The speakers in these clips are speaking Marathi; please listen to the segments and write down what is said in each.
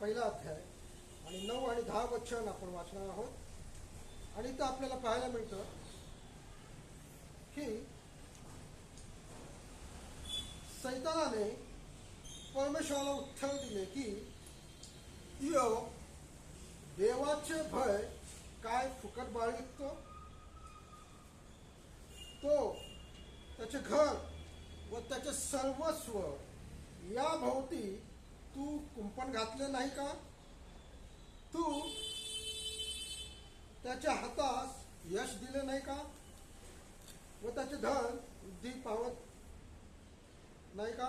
पहिला अध्याय आणि 9 आणि 10 वचन आपण वाचणार आहोत। आणि इथं आपल्याला पाहायला मिळतं की सैतानाने परमेश्वराला उत्तर दिले की इयोब देवाचे भय काय फुकट बाळगतो, तो त्याचे घर व त्याचे सर्वस्व या भोवती तू कुंपण घातले नाही का? तू त्याच्या हातास यश दिले नाही का व त्याचे धन वृद्धी पावत नाही का?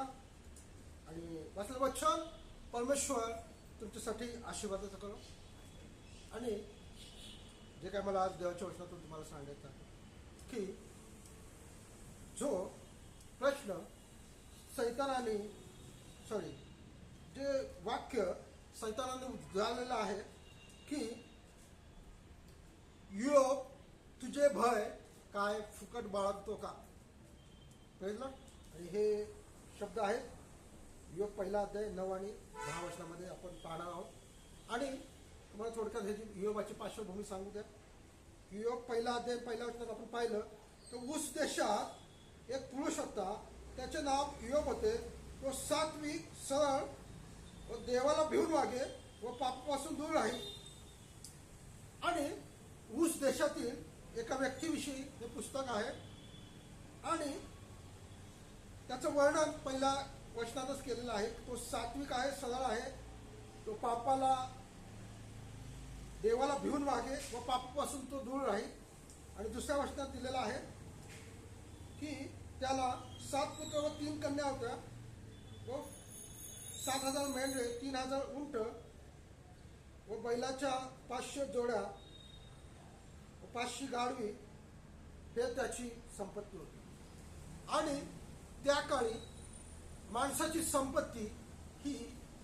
आणि वाचलं वचन परमेश्वर तुमच्यासाठी आशीर्वादाचं करो। आणि जे काय मला आज देवाच्या वचनातून तुम्हाला सांगायचं आहे की जो प्रश्न सैतानाने जे वाक्य सैतानाने उद्गारलेलं आहे की इयोब तुझे भय काय फुकट बाळगतो का, कळलं? आणि हे शब्द आहेत इयोब पहिला अध्याय 9 आणि 10 वचनामध्ये आपण पाहणार आहोत। आणि तुम्हाला थोडक्यात ह्याची इयोबाची पार्श्वभूमी सांगू द्या। इयोब पहिला अध्याय पहिल्या वचनात आपण पाहिलं तर ऊस देशात एक पुरुष होता, त्याचे नाव इयोब होते। तो सात्विक, सरळ व देवाला भिवून वागे व पापापासून दूर राहील। आणि ऊस देशातील एका व्यक्तीविषयी हे पुस्तक आहे आणि त्याचं वर्णन पहिल्या वचनातच केलेलं आहे। तो सात्विक आहे, सरळ आहे, तो पापाला देवाला भिवून वागे व पापापासून तो दूर राहील। आणि दुसऱ्या वचनात दिलेलं आहे की त्याला 7 पुत्र व 3 कन्या होत्या व 7,000 मेंढरे, 3,000 उंट व बैलाच्या 500 जोड्या व 500 गाढवी हे त्याची संपत्ती होती। आणि त्या काळी माणसाची संपत्ती ही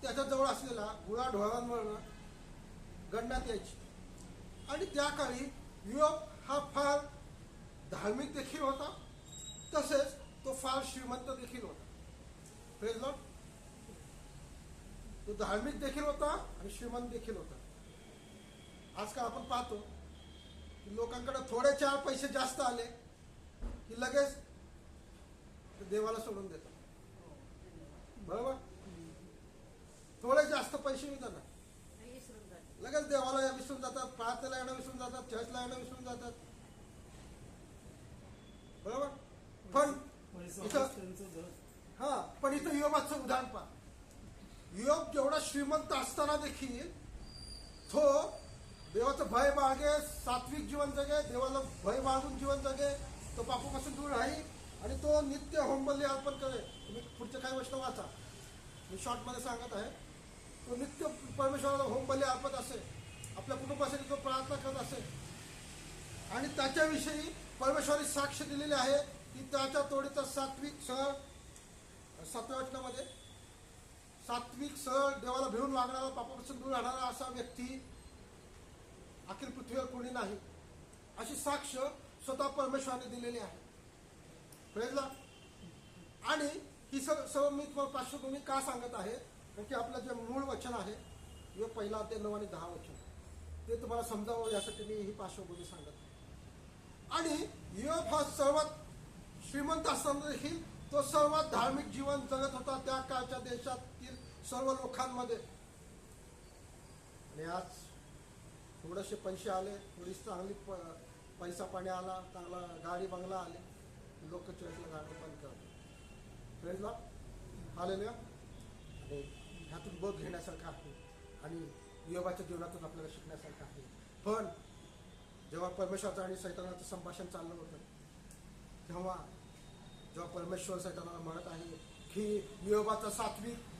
त्याच्याजवळ असलेल्या गुराढोरांवर गणण्यात यायची। आणि त्या काळी इयोब हा फार धार्मिक देखील होता, तसेच तो फार श्रीमंत देखील होता। Praise Lord. तो धार्मिक देखील होता आणि श्रीमंत देखील होता। आजकाल आपण पाहतो की लोकांकडे थोडे 4 पैसे जास्त आले की लगेच देवाला सोडून देतात, बरोबर? थोडे जास्त पैसे मिळतात ना लगेच देवाला विसरून जातात, प्रार्थनेला येणं विसरून जातात, चर्चला येणं विसरून जातात, बरोबर? पण इथं इयोबाचं उदाहरण पहा। इयोब जेवढा श्रीमंत असताना देखील तो देवाचं भय बाळगे, सात्विक जीवन जगे, देवाला भय बाळगून जीवन जगे, तो पापापासून दूर राहील आणि तो नित्य होमबली अर्पण करे। तुम्ही पुढचे काही वचन वाचा, मी शॉर्टमध्ये सांगत आहे। तो नित्य परमेश्वराला होमबली अर्पत असे, आपल्या कुटुंबासाठी तो प्रार्थना करत असे। आणि त्याच्याविषयी परमेश्वराने साक्ष दिलेली आहे की त्याच्या तोडीचा सात्विक, सरळ, 7व्या वचनामध्ये सात्विक, सरळ, देवाला भिवून वागणारा, पापापासून दूर राहणारा असा व्यक्ती अखिल पृथ्वीवर कोणी नाही, अशी साक्ष स्वतः परमेश्वराने दिलेली आहे। Praise Lord. आणि ही सर्व मी तुम्हाला पार्श्वभूमी का सांगत आहे, कारण की आपलं जे मूळ वचन आहे हे पहिला अध्याय 9 आणि 10 वचन, ते तुम्हाला समजावं यासाठी मी ही पार्श्वभूमी सांगत आहे। आणि इयोब हा सर्वात श्रीमंत असताना देखील तो सर्वात धार्मिक जीवन जगत होता त्या काळच्या देशातील सर्व लोकांमध्ये। आणि आज थोडेसे पैसे आले, थोडी चांगली पैसा पाणी आला, चांगला गाडी बंगला आले, लोक चर्चला जाणं बंद करतात। Praise Lord, hallelujah. आणि ह्यातून बोध घेण्यासारखं आहे आणि इयोबाच्या जीवनातून आपल्याला शिकण्यासारखं आहे। पण जेव्हा परमेश्वराचं आणि सैतानाचं संभाषण चाललं होतं तेव्हा परमेश्वर सैतानाला म्हणत आहे की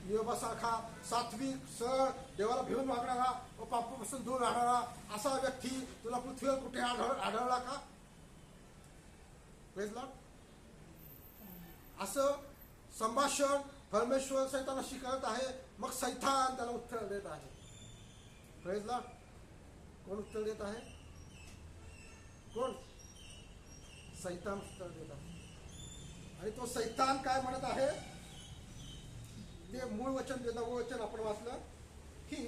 इयोबासारखा सात्विक, सरळ, देवाला भिवून वागणारा व पापापासून दूर राहणारा असा व्यक्ती तुला पृथ्वीवर कुठे आढळला का? Praise Lord. असं संभाषण परमेश्वर सैतानाला शिकवत आहे, मग सैतान त्याला उत्तर देत आहे। Praise Lord. कोण उत्तर देत आहे? कोण? सैतान उत्तर देत आहे। आणि तो सैतान काय म्हणत आहे ते मूळ वचन, जे 9वं वचन आपण वाचलं की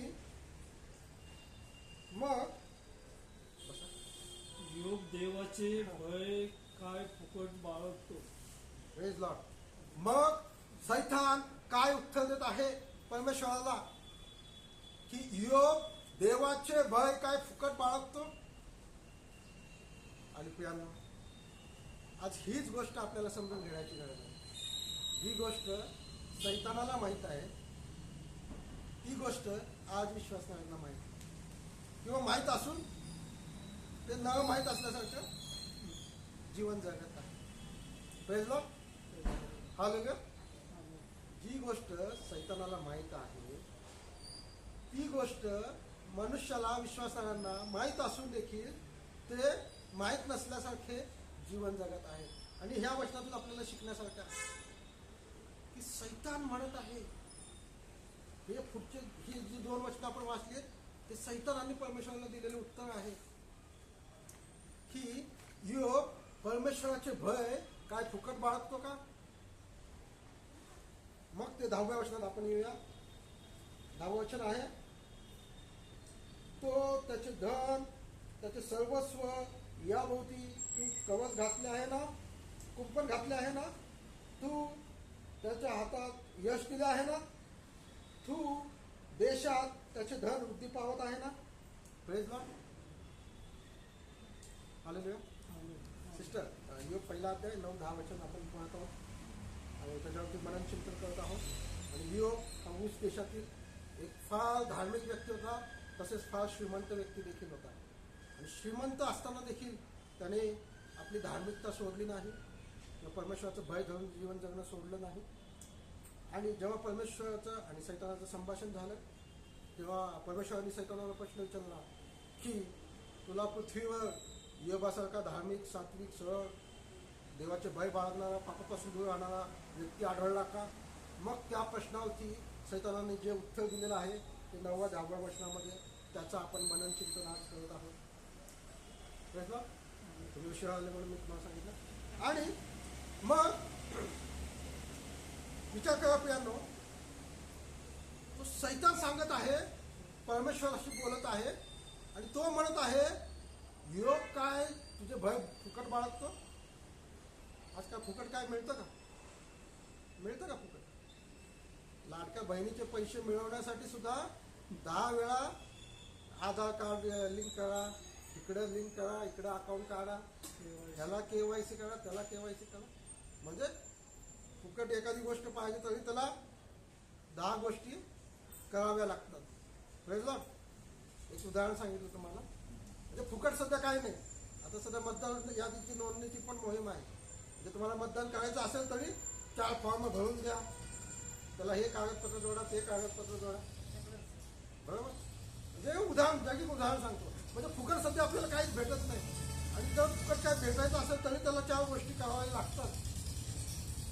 मग योग देवाचे भय काय फुकट बाळगतो. Praise Lord. मग सैतान काय उत्तर देत आहे परमेश्वराला की योग देवाचे भय काय फुकट बाळगतो. आणि प्रियांनो, आज हीच गोष्ट आपल्याला समजून घेण्याची गरज आहे. ही गोष्ट सैतानाला माहीत आहे, ती गोष्ट आज विश्वासणाऱ्यांना माहीत आहे. किंवा माहीत असून ते न माहीत असल्यासारखं जीवन जगत आहे. Praise Lord. हालेलुया. जी गोष्ट सैतानाला माहीत आहे, ती गोष्ट मनुष्याला, विश्वासणाऱ्यांना माहीत असून देखील ते माहीत नसल्यासारखे जीवन जगत आहे. आणि ह्या वचनातून आपल्याला शिकण्यासारखं आहे की सैतान म्हणत आहे, हे पुढचे ही जी 2 वचनं आपण वाचली ते सैतान आणि परमेश्वराला दिलेले उत्तर आहे की योग परमेश्वराचे भय काय फुकट बाळगतो का. मग ते 10व्या वचनात आपण येऊया. 10वं वचन आहे, तो त्याचे धन, त्याचे सर्वस्व याभोवती तू कवच घातले आहे ना, कुंपण घातले आहे ना, तू त्याच्या हातात यश दिले आहे ना, तू देशात त्याचे धन वृद्धी पावत आहे ना. Praise Lord. हालेलुया. सिस्टर, योग पहिला अध्याय 9-10 वचन आपण पाहत आहोत आणि त्याच्यावरती मनन चिंतन करत आहोत. आणि योग हा ऊस देशातील एक फार धार्मिक व्यक्ती होता, तसेच फार श्रीमंत व्यक्ती देखील होता. आणि श्रीमंत असताना देखील त्याने आपली धार्मिकता सोडली नाही, परमेश्वराचं भय धरून जीवन जगणं सोडलं नाही. आणि जेव्हा परमेश्वराचं आणि सैतानाचं संभाषण झालं तेव्हा परमेश्वराने सैतानाला प्रश्न विचारला की तुला पृथ्वीवर योबासारखा धार्मिक, सात्विक, सरळ, देवाचे भय बाळगणारा, पापापासून दूर राहणारा व्यक्ती आढळला का. मग त्या प्रश्नावरती सैतानाने जे उत्तर दिलेलं आहे ते 9व्या-10व्या वचनामध्ये, त्याचं आपण मनन चिंतन आज करत आहोत. कळलं? तुम्ही उशिरा आले म्हणून मी तुम्हाला सांगितलं. आणि मग विचार करा प्रियांनो, तो सैतान सांगत आहे, परमेश्वराशी बोलत आहे आणि तो म्हणत आहे योग काय तुझे भय फुकट बाळगतो. आज काय फुकट काय मिळतं का. मिळतं का फुकट. लाडक्या बहिणीचे पैसे मिळवण्यासाठी सुद्धा 10 वेळा आधार कार्ड लिंक करा, इकडे लिंक करा, इकडे अकाउंट काढा, ह्याला KYC करा, त्याला KYC करा. म्हणजे फुकट एखादी गोष्ट पाहिजे तरी त्याला 10 गोष्टी कराव्या लागतात. Praise Lord. एक उदाहरण सांगितलं तुम्हाला. म्हणजे फुकट सध्या काही नाही. आता सध्या मतदार यादीची नोंदणीची पण मोहीम आहे. म्हणजे तुम्हाला मतदान करायचं असेल तरी 4 फॉर्म भरून द्या, त्याला हे कागदपत्र जोडा, ते कागदपत्र जोडा. बरोबर. म्हणजे उदाहरण, जागी उदाहरण सांगतो. म्हणजे फुकट सध्या आपल्याला काहीच भेटत नाही. आणि जर फुकट काय भेटायचं असेल तरी त्याला 4 गोष्टी कराव्या लागतात.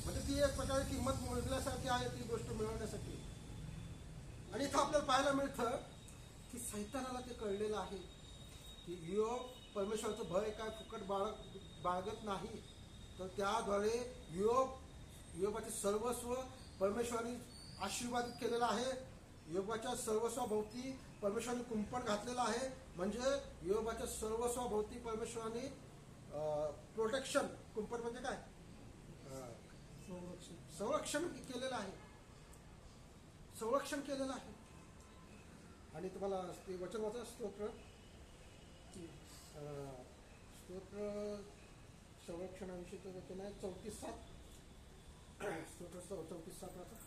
म्हणजे ती एक प्रकारे किंमत मोजल्यासारखी आहे ती गोष्ट मिळवण्यासाठी. आणि इथं आपल्याला पाहायला मिळतं की सैतानाला ते कळलेलं आहे की योग परमेश्वराचं भय काय फुकट बाळगत नाही, तर त्याद्वारे योगाचे सर्वस्व परमेश्वराने आशीर्वादित केलेलं आहे. योगाच्या सर्वस्वाभोवती परमेश्वराने कुंपण घातलेलं आहे. म्हणजे योगाच्या सर्वस्वाभोवती परमेश्वराने प्रोटेक्शन, कुंपण म्हणजे काय, संरक्षण केलेलं आहे. संरक्षण केलेलं आहे. आणि तुम्हाला ते वचन वाचा, स्तोत्र संरक्षणाविषयीचं वचन आहे 34:7. स्तोत्र 34:7 वाचा.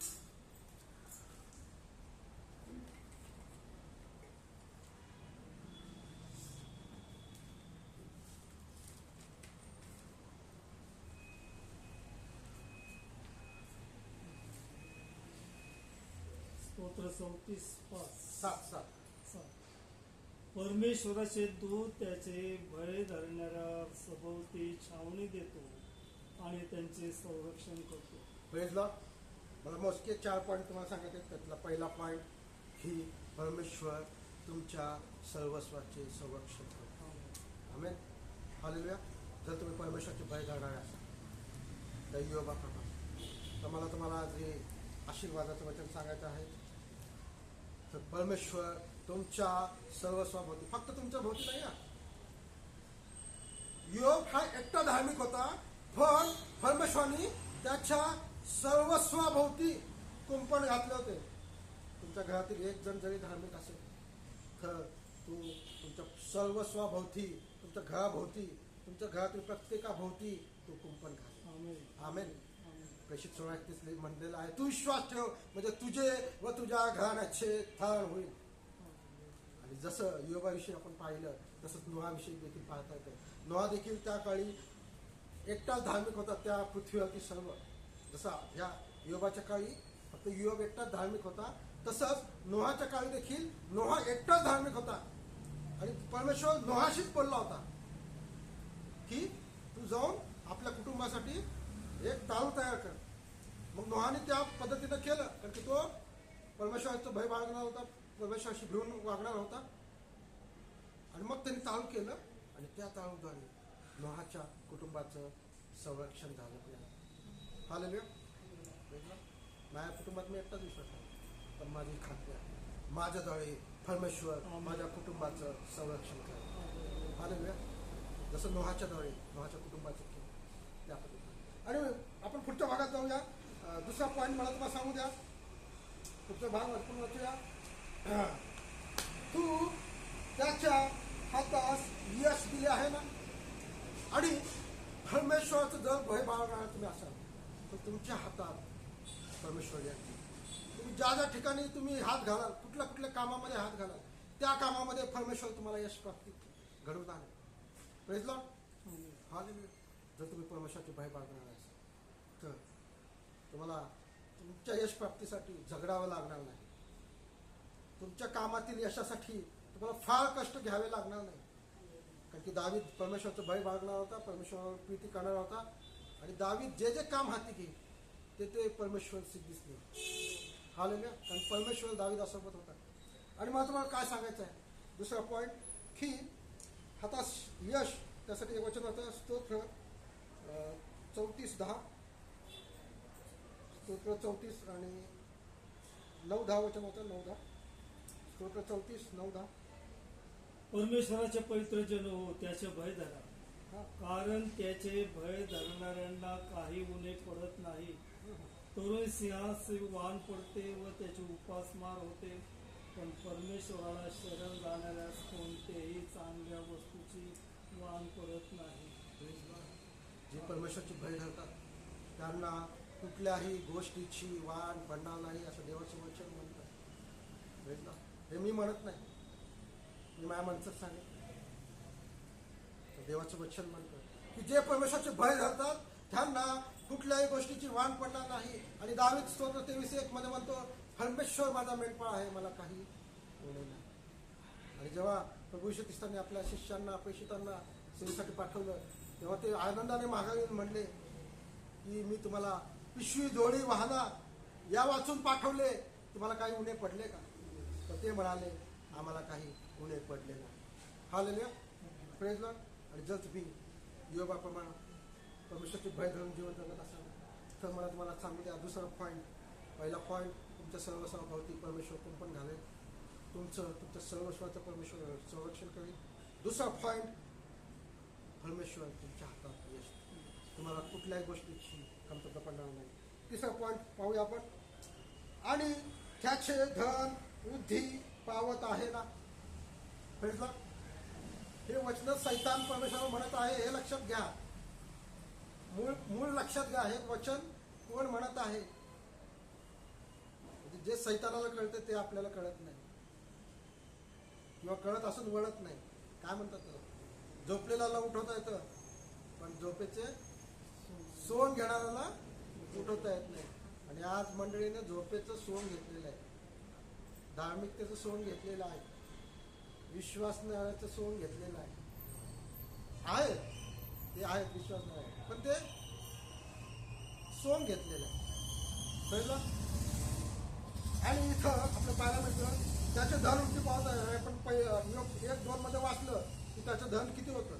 स्तोत्र 34:5. परमेश्वराचे दूत त्याचे भय धरणाऱ्या सभोवती छावणी देतो आणि त्यांचे संरक्षण करतो. Praise Lord. मला मोजके 4 पॉईंट तुम्हाला सांगायचे. त्यातला पहिला पॉईंट ही परमेश्वर तुमच्या सर्वस्वाचे संरक्षण करतो. आमेन. हालेलुया. जर तुम्ही परमेश्वराचे भय धरणारे असाल तर योगाप्रमाणे तर मला तुम्हाला आज हे आशीर्वादाचं वचन सांगायचं आहे तर परमेश्वर तुमच्या सर्वस्वाभोवती, फक्त तुमच्या भोवती नाही. योग हा एकटा धार्मिक होता, पण परमेश्वराने त्याच्या सर्वस्वाभोवती कुंपण घातले होते. तुमच्या घरातील एक जण जरी धार्मिक असेल तर तुमच्या सर्वस्वाभोवती, तुमच्या घराभोवती, तुमच्या घरातील प्रत्येकाभोवती तो कुंपण घाल. आमेन. प्रेषित 16:31 म्हणलेलं आहे, तू विश्वास ठेव म्हणजे तुझे व तुझ्या घराण्याचे फळ होईल. आणि जसं योगाविषयी आपण पाहिलं तसंच नोहाविषयी देखील पाहता येतं. नोहा देखील त्या काळी एकटाच धार्मिक होता त्या पृथ्वीवरती सर्व. जसा ह्या योगाच्या काळी फक्त योग एकटाच धार्मिक होता, तसंच नोहाच्या काळी देखील नोहा एकटाच धार्मिक होता. आणि परमेश्वर नोहाशीच बोलला होता की तू जाऊन आपल्या कुटुंबासाठी एक टाळू तयार कर. मग नोहाने त्या पद्धतीनं केलं, कारण की तो परमेश्वराचा भय बाळगणार होता, परमेश्वराशी भिवून वागणार होता. आणि मग त्यांनी टाळू केलं आणि त्या टाळूद्वारे नोहाच्या कुटुंबाचं संरक्षण झालं. हालेलुया. माझ्या कुटुंबात मी एकटाच विश्वास आहे, पण माझी खात्री आहे माझ्याद्वारे परमेश्वर माझ्या कुटुंबाचं संरक्षण करेल. हालेलुया. जसं नोहाच्याद्वारे नोहाच्या कुटुंबाचं केलं त्या पद्धतीने. आणि आपण पुढच्या भागात जाऊया. दुसरा पॉईंट मला तुम्हाला सांगू द्या. पुढचा भाग आपण वाचूया. तू त्याच्या हातास यश दिले आहे ना. आणि परमेश्वराचं जर भय बाळगणार तुम्ही असाल तर तुमच्या हातात परमेश्वर यश. तुम्ही ज्या ज्या ठिकाणी तुम्ही हात घालाल, कुठल्या कुठल्या कामामध्ये हात घालाल, त्या कामामध्ये परमेश्वर तुम्हाला यश प्राप्ती घडवून आणेल. Praise Lord. हालेलुया. जर तुम्ही परमेश्वराचे भय बाळगणार असाल तर तुम्हाला तुमच्या यश प्राप्तीसाठी झगडावं लागणार नाही. तुमच्या कामातील यशासाठी तुम्हाला फार कष्ट घ्यावे लागणार नाही. कारण की दावीद परमेश्वराचं भय बाळगणार होता, परमेश्वरावर प्रीती करणार होता. आणि दावीद जे जे काम हाती घे ते परमेश्वर सिद्धीस नाही. हालेलुया. कारण परमेश्वर दावीदासोबत होता. आणि मला तुम्हाला काय सांगायचं आहे, दुसरा पॉईंट की हातास यश, त्यासाठी एक वचन होतं स्तोत्र 34:10. स्तोत्र 34 आणि 9-10 वचन होतं. 9-10 स्तोत्र 34:9-10. परमेश्वराचे पवित्र जन हो, त्याचे भय धरा, कारण त्याचे भय धरणाऱ्यांना काही उणे पडत नाही. तरुण सिंहास वान पडते व त्याची उपासमार होते, पण परमेश्वराला शरण जाणाऱ्यास कोणत्याही चांगल्या वस्तूची वान पडत नाही. जे परमेश्वराची भय धरतात त्यांना कुठल्याही गोष्टीची वाण पडणार नाही असं देवाचं वचन म्हणतात. हे मी म्हणत नाही, मी माझ्या माणसात सांगेन. देवाचं वचन म्हणतं की जे परमेश्वराचे भय धरतात त्यांना कुठल्याही गोष्टीची वाण पडणार नाही. आणि दावीद स्तोत्र 23:1 मध्ये म्हणतो, परमेश्वर माझा मेंढपाळ आहे, मला काही उणे नाही. आणि जेव्हा प्रभू येशू ख्रिस्तांनी आपल्या शिष्यांना प्रेषितांना सेवेसाठी पाठवलं तेव्हा ते आनंदाने मागे म्हणले की मी तुम्हाला पिशवी जोडी वाहना या वाचून पाठवले, तुम्हाला काही उणे पडले का? तर ते म्हणाले आम्हाला काही उणे पडले नाही. हालेलुया. Praise Lord. आणि जर तुम्ही योगाप्रमाणे परमेश्वराचे भय धरून जीवन जगत असाल तर मला तुम्हाला सांगू द्या, दुसरा पॉईंट. पहिला पॉईंट, तुमच्या सर्वस्वाभोवती परमेश्वर कुंपण घालेल. तुमच्या सर्वस्वाचं परमेश्वर संरक्षण करेल. दुसरा पॉईंट, परमेश्वर तुमच्या हातात यश, तुम्हाला कुठल्याही गोष्टीची कमतरता पडणार नाही. तिसरा पॉईंट पाहूया आपण. आणि त्याचे धन वृद्धी पावत आहे ना. Praise Lord. हे वचन सैतान परमेश्वर म्हणत आहे, हे लक्षात घ्या. मूळ लक्षात घ्या. हे वचन कोण म्हणत आहे? जे सैतानाला कळते ते आपल्याला कळत नाही, किंवा कळत असून वळत नाही. काय म्हणतात, झोपलेल्याला उठवता येतं पण झोपेचे सोंग घेणाऱ्याला उठवता येत नाही. आणि आज मंडळीने झोपेचं सोंग घेतलेलं आहे, धार्मिकतेचं सोंग घेतलेलं आहे, विश्वासनाचं सोंग घेतलेलं आहे. ते आहेत विश्वास नाही, पण ते सोंग घेतलेलं आहे. कळलं. आणि इथं आपलं पाहायला मिळतं त्याचे धन वृद्धी पावत आहे. पण 1-2 मध्ये वाचलं की त्याचं धन किती होतं.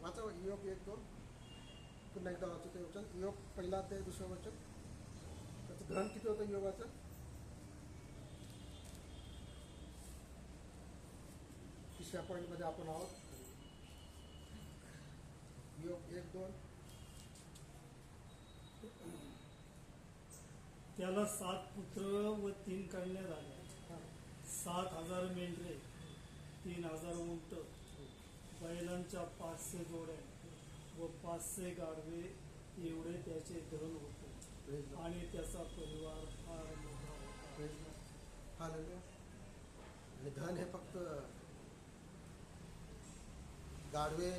वाचा योग 1-2 पुन्हा एकदा वाचतो ते वचन. योग 1 अध्याय 2 वचन. त्याचं धन किती होतं योगाचं? तिसऱ्या पॉईंटमध्ये आपण आहोत. योग 1-2. त्याला 7 पुत्र व 3 कन्या झाल्या. 7,000 मेंढरे, 3,000 उंट, बैलांच्या 500 जोड्या व 500 गाढवे एवढे त्याचे धन होते. आणि त्याचा परिवार फार मोठा होता. हालेलुया. आणि धन हे फक्त गाढवे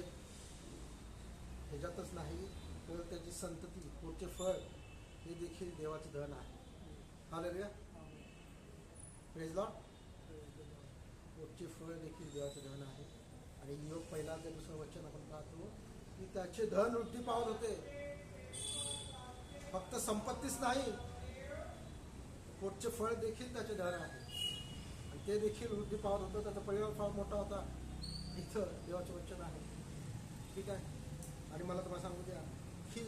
ह्याच्यातच नाही, तर त्याची संतती, पुढचे फळ हे देखील देवाचे धन आहे. हालेलुया. Praise Lord. पुढचे फळ देखील देवाचे धन आहे. आणि योग पहिला ते दुसरं वचन आपण पाहतो की त्याचे धन वृद्धी पावत होते. फक्त संपत्तीच नाही, पुढचे फळ देखील त्याचे धन आहे आणि ते देखील वृद्धी पावत होतं. त्याचा परिवार फार मोठा होता. इथं देवाचे वचन आहे. ठीक आहे. आणि मला तुम्हाला सांगू द्या, ही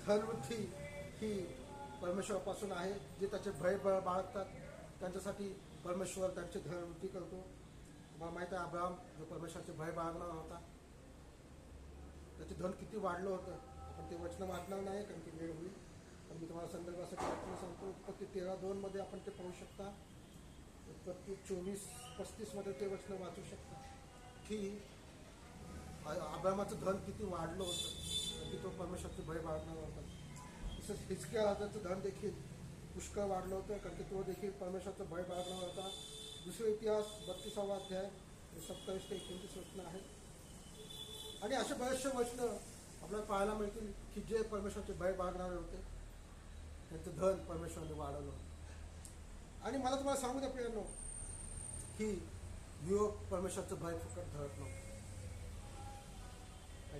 धनवृद्धी ही परमेश्वरापासून आहे. जे त्याचे भय बाळगतात त्यांच्यासाठी परमेश्वर त्यांचे धनवृद्धी करतो. मला माहिती आहे, अब्राहम जो परमेश्वराचे भय बाळगणारा होता, त्याचे धन किती वाढलं होतं. आपण ते वचन वाचणार नाही कारण की वेळ होईल, पण मी तुम्हाला संदर्भासाठी वाचून सांगतो. उत्पत्ती 13:2 मध्ये आपण ते पाहू शकता. उत्पत्ती 24:35 मध्ये ते वचन वाचू शकता की अब्रामाचं धन किती वाढलं होतं, की तो परमेश्वराचे भय बाळगणारा होता. तसंच हिजकिया राजाचं धन देखील पुष्कळ वाढलं होतं कारण की तो देखील परमेश्वराचं भय बाळगणारा होता. दुसरे इतिहास 32वा अध्याय 27 ते 29 वचन आहेत. आणि असे बरेचसे वचन आपल्याला पाहायला मिळतील की जे परमेश्वराचे भय बाळगणारे होते, त्यांचं धन परमेश्वराने वाढवलं होतं. आणि मला तुम्हाला सांगू द्या प्रियांनो, की योग परमेश्वराचं भय फुकट धरत नव्हतं.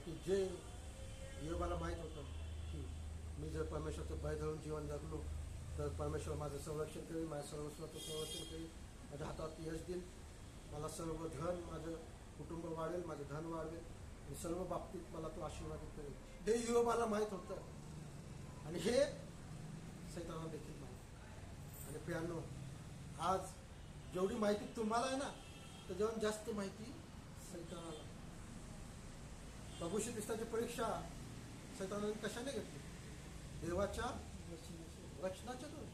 की जे योगाला माहीत होतं की मी जर परमेश्वराचं भय धरून जीवन जगलो तर परमेश्वर माझं संरक्षण करेल, माझ्या सर्वस्वाचं संरक्षण करेल, माझ्या हातात यश देईल, मला सर्व धन, माझं कुटुंब वाढेल, माझं धन वाढवेल आणि सर्व बाबतीत मला तो आशीर्वादित करेल. हे योगाला माहीत होतं आणि हे सैतानाला देखील माहीत. आणि प्रियांनो, आज जेवढी माहिती तुम्हाला आहे ना, त्याच्यावर जास्त माहिती सैतानाला. प्रभू श्री ख्रिस्ताची परीक्षा सैतानाने कशाने घेतली? देवाच्या वचनाच्या द्वारे.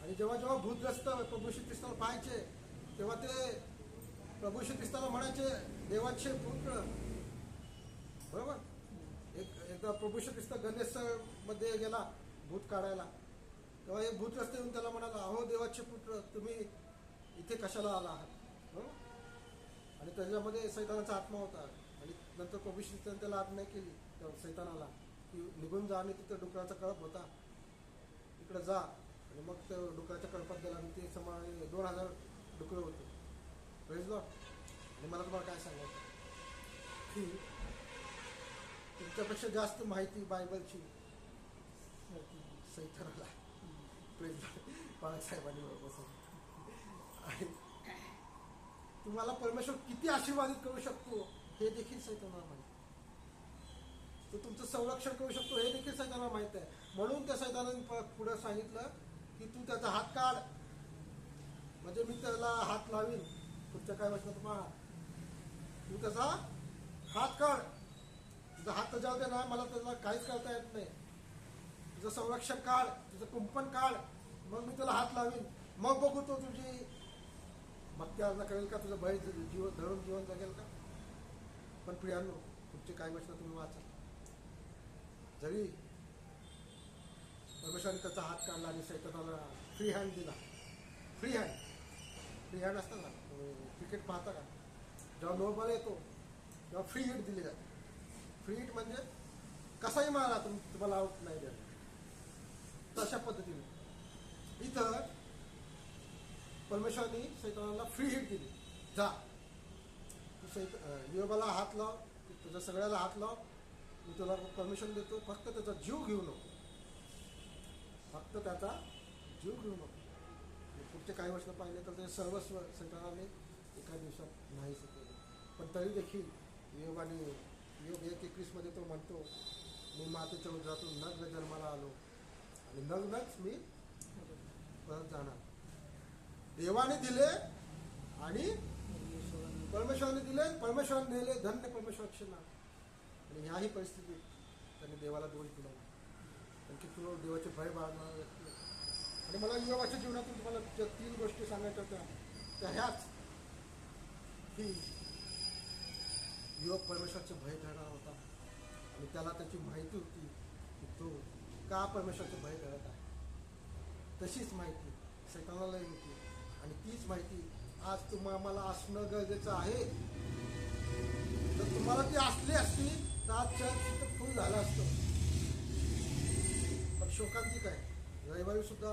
आणि जेव्हा जेव्हा भूतग्रस्त प्रभू श्री ख्रिस्ताला पाहायचे तेव्हा ते प्रभू श्री ख्रिस्ताला म्हणायचे, देवाचे पुत्र. बरोबर. एकदा प्रभू श्री ख्रिस्त गणेश मध्ये गेला भूत काढायला, तेव्हा एक भूतग्रस्त येऊन त्याला म्हणाला, अहो देवाचे पुत्र, तुम्ही इथे कशाला आला आहात? बरोबर. आणि त्याच्यामध्ये सैतानाचा आत्मा होता. आणि नंतर प्रभू श्री ख्रिस्ताने त्याला आज्ञा केली त्या सैतानाला की निघून जा. आणि तिथं डुकराचा कळप होता, तिकडे जा. आणि मग त्या डुकराच्या कळपात गेला आणि ते समाज 2000 डुकरं होते. Praise Lord. आणि मला तुम्हाला काय सांगायचं की तुमच्यापेक्षा जास्त माहिती बायबलची सैतानाला. Praise Lord. बाळासाहेबांनी बरोबर. आणि तुम्हाला परमेश्वर किती आशीर्वादित करू शकतो हे देखील सैतानाला माहिती. तो तुमचं संरक्षण करू शकतो हे देखील सैतानाला माहित आहे. म्हणून त्या सैतानाने पुढे सांगितलं की तू त्याचा हात काढ, म्हणजे मी त्याला हात लावीन. पुढच्या काय वाचलं तुम्हाला, तू त्याचा हात काढ, तुझा हात जाऊ दे ना, मला त्याला काहीच करता येत नाही. तुझं संरक्षण काढ, तुझं कुंपण काढ, मग मी त्याला हात लावीन. मग बघू तो तुझी भक्ती आराधना करेल का, तुझं भय धरून जीवन जगेल का. पण प्रियांनो, पुढचे काही वचन तुम्ही वाचा. जरी परमेश्वराने त्याचा हात काढला आणि सैतानाला फ्री हँड दिला, फ्री हँड असतं ना, क्रिकेट पाहता का, जेव्हा नो बॉल येतो तेव्हा फ्री हिट दिली जाते. फ्री हिट म्हणजे कसाही मारा तुम्हाला आउट नाही द्या, तशा पद्धतीने इथं परमेश्वराने सैतानाला फ्री हिट दिली. जा योगाला हात लाव, तुझ्या सगळ्याला हात लाव, मी तुला परमिशन देतो, फक्त त्याचा जीव घेऊ नको, फक्त त्याचा जीव घेऊ नको. पुढचे काही वर्ष पाहिले तर ते सर्वस्व सैतानाने एका दिवसात नाहीच केले. पण तरी देखील योगाने योग 1:21 मध्ये तो म्हणतो, मी मातेच्या उदरातून नग्न जन्माला आलो आणि नग्नच मी परत जाणार. देवाने दिले आणि परमेश्वराने दिले, परमेश्वराने नेले, धन्य परमेश्वराचे नाव. आणि ह्याही परिस्थितीत त्यांनी देवाला दोष दिला नाही. कारण की तो देवाचे भय बाळगणारा व्यक्ती आहे. आणि मला योबाच्या जीवनातून तुम्हाला ज्या 3 गोष्टी सांगायच्या होत्या त्या ह्याच, की योग परमेश्वराचे भय धरणार होता आणि त्याला त्याची माहिती होती की तो का परमेश्वराचे भय धरत आहे. तशीच माहिती सैतानालाही होती आणि तीच माहिती आज तुम्हाला असणं गरजेचं आहे. जर तुम्हाला ती असली असती तर आज चर्च फुल झालं असतं. पण शोकांतिक आहे, रविवारी सुद्धा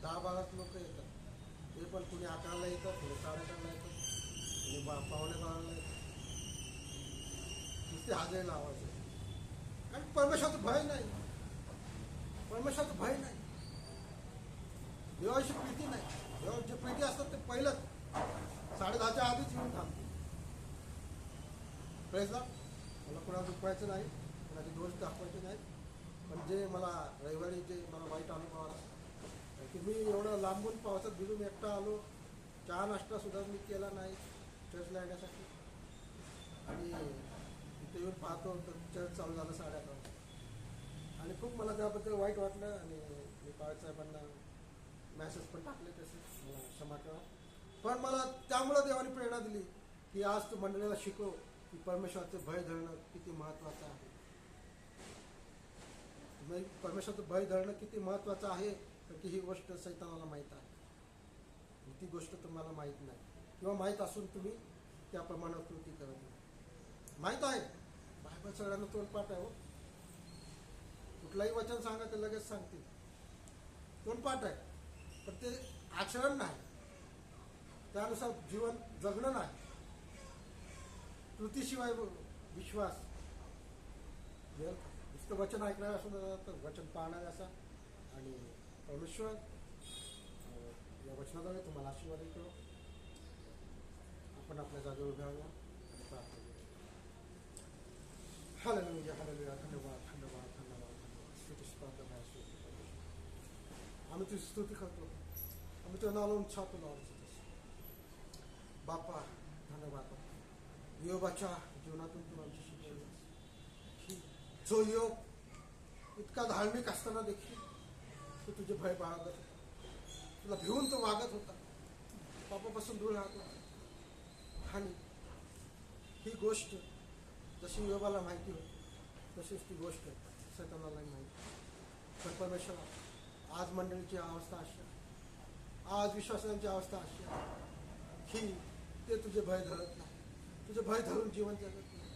10-12 लोक येतात. ते पण कुणी 11ला येतात, कुणी 11:30ला येतात, कुणी 11:45ला येतात. नुसते हाजरी लावायचे. कारण परमेश्वराचं भय नाही, परमेश्वराचं भय नाही, देवाची प्रीती नाही. देवाची जे प्रीती असतात ते पहिलंच 10:30च्या आधीच येऊन थांबते. Praise Lord. मला कोणाला दुखवायचं नाही, कोणाचे दोष दाखवायचे नाहीत. पण जे मला रविवारी जे मला वाईट अनुभव आला की मी एवढं लांबून पावसात भिजून एकटा आलो, चहा नाश्ता सुद्धा मी केला नाही चर्चला येण्यासाठी. आणि तिथे येऊन पाहतो तर चर्च चालू झालं 11:30. आणि खूप मला त्याबद्दल वाईट वाटलं. आणि मी साहेबांना मॅसेज पण टाकले तसे, मला क्षमा करा. पण मला त्यामुळं देवाने प्रेरणा दिली की आज तू मंडळीला शिकव की परमेश्वराचे भय धरणं किती महत्त्वाचं आहे. परमेश्वराचं भय धरणं किती महत्त्वाचं आहे, तर की ही गोष्ट सैतानाला माहीत आहे. ती गोष्ट तुम्हाला माहीत नाही, किंवा माहीत असून तुम्ही त्याप्रमाणे कृती करत नाही. माहीत आहे, बायबल सगळ्यांना तोंडपाठ आहे. हो, कुठलाही वचन सांगा ते लगेच सांगतील, तोंडपाठ आहे. पण ते आचरण नाही, त्यानुसार जीवन जगणं नाही. कृतीशिवाय विश्वास नुसतं वचन ऐकणारे असं तर वचन पाहणारे असा. आणि परमेश्वर या वचनाद्वारे तुम्हाला आशीर्वाद करू. आपण आपल्या जागेवर उभ्या राहूया आणि प्रार्थना करू. Hallelujah, hallelujah. धन्यवाद, धन्यवाद, धन्यवाद, धन्यवाद. स्तुती प्रार्थना आहे. आम्ही तुझी स्तुती करतो, आम्ही तुझं नाव लावून छापतो लावतो. बापा धन्यवाद. योबाच्या जीवनातून तू आमची शिकवली, जो योग इतका धार्मिक असताना देखील तो तुझे भय बाळगत होता, तुला भिवून तो वागत होता, पापापासून दूर राहत होता. आणि ही गोष्ट जशी योबाला माहिती होती तशीच ती गोष्ट सैतानालाही माहिती. पण परमेश्वर आज मंडळीची अवस्था अशी आहे, आज विश्वासांची अवस्था अशी आहे की ते तुझे भय धरत नाही, तुझे भय धरून जीवन जगत